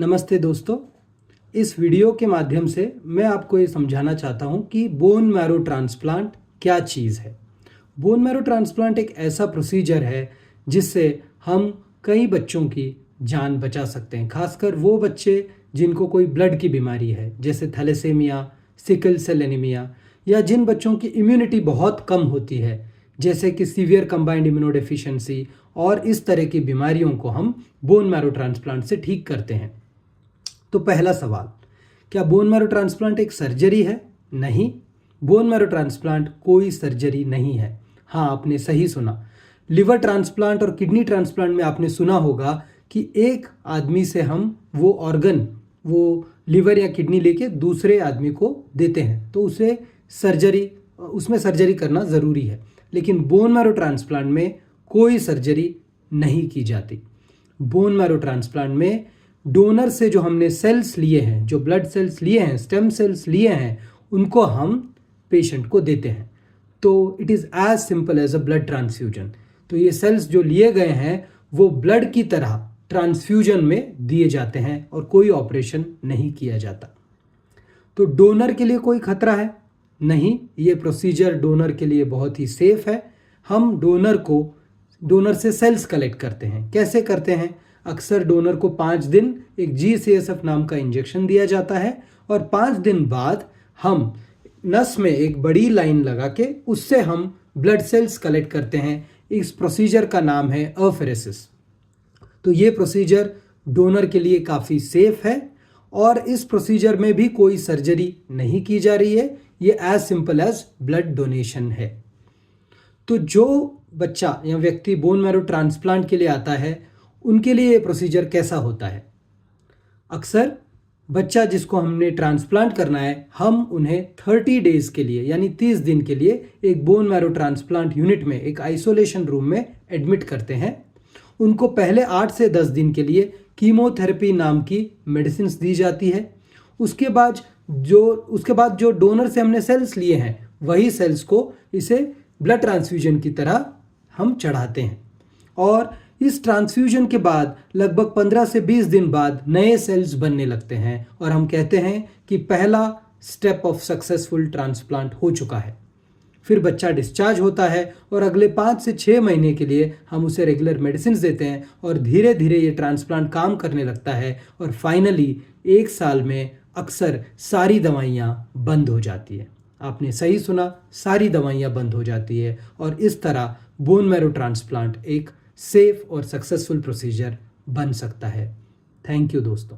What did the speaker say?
नमस्ते दोस्तों। इस वीडियो के माध्यम से मैं आपको ये समझाना चाहता हूँ कि बोन मैरो ट्रांसप्लांट क्या चीज़ है। बोन मैरो ट्रांसप्लांट एक ऐसा प्रोसीजर है जिससे हम कई बच्चों की जान बचा सकते हैं, खासकर वो बच्चे जिनको कोई ब्लड की बीमारी है जैसे थैलेसेमिया, सिकल सेल एनीमिया, या जिन बच्चों की इम्यूनिटी बहुत कम होती है जैसे कि सीवियर कंबाइंड इम्यूनोडेफिशिएंसी, और इस तरह की बीमारियों को हम बोन मैरो ट्रांसप्लांट से ठीक करते हैं। तो पहला सवाल, क्या बोन मैरो ट्रांसप्लांट एक सर्जरी है? नहीं, बोन मैरो ट्रांसप्लांट कोई सर्जरी नहीं है। हाँ, आपने सही सुना। लिवर ट्रांसप्लांट और किडनी ट्रांसप्लांट में आपने सुना होगा कि एक आदमी से हम वो ऑर्गन, वो लिवर या किडनी लेके दूसरे आदमी को देते हैं, तो उसमें सर्जरी करना ज़रूरी है। लेकिन बोन मैरो ट्रांसप्लांट में कोई सर्जरी नहीं की जाती। बोन मैरो ट्रांसप्लांट में डोनर से जो हमने सेल्स लिए हैं, जो ब्लड सेल्स लिए हैं, स्टेम सेल्स लिए हैं, उनको हम पेशेंट को देते हैं। तो it is as simple as a blood transfusion. तो ये सेल्स जो लिए गए हैं वो ब्लड की तरह ट्रांसफ्यूजन में दिए जाते हैं और कोई ऑपरेशन नहीं किया जाता। तो डोनर के लिए कोई खतरा है? नहीं, ये प्रोसीजर डोनर के लिए बहुत ही सेफ है। हम डोनर से सेल्स कलेक्ट करते हैं। कैसे करते हैं? अक्सर डोनर को 5 दिन एक GCSF नाम का इंजेक्शन दिया जाता है और 5 दिन बाद हम नस में एक बड़ी लाइन लगा के उससे हम ब्लड सेल्स कलेक्ट करते हैं। इस प्रोसीजर का नाम है अफेरेसिस। तो ये प्रोसीजर डोनर के लिए काफ़ी सेफ है और इस प्रोसीजर में भी कोई सर्जरी नहीं की जा रही है। ये as simple as blood donation है। तो जो बच्चा या व्यक्ति बोन मैरो ट्रांसप्लांट के लिए आता है उनके लिए ये प्रोसीजर कैसा होता है? अक्सर बच्चा जिसको हमने ट्रांसप्लांट करना है, हम उन्हें 30 डेज के लिए यानी 30 दिन के लिए एक बोन मैरो ट्रांसप्लांट यूनिट में, एक आइसोलेशन रूम में एडमिट करते हैं। उनको पहले 8 से 10 दिन के लिए कीमोथेरेपी नाम की मेडिसिन दी जाती है। उसके बाद जो डोनर से हमने सेल्स लिए हैं वही सेल्स को इसे ब्लड ट्रांसफ्यूजन की तरह हम चढ़ाते हैं और इस ट्रांसफ्यूजन के बाद लगभग 15 से 20 दिन बाद नए सेल्स बनने लगते हैं और हम कहते हैं कि पहला स्टेप ऑफ सक्सेसफुल ट्रांसप्लांट हो चुका है। फिर बच्चा डिस्चार्ज होता है और अगले 5 से 6 महीने के लिए हम उसे रेगुलर मेडिसिन देते हैं और धीरे धीरे ये ट्रांसप्लांट काम करने लगता है और फाइनली 1 साल में अक्सर सारी दवाइयाँ बंद हो जाती है। आपने सही सुना, सारी दवाइयाँ बंद हो जाती है और इस तरह बोन मैरो ट्रांसप्लांट एक सेफ और सक्सेसफुल प्रोसीजर बन सकता है। थैंक यू दोस्तों।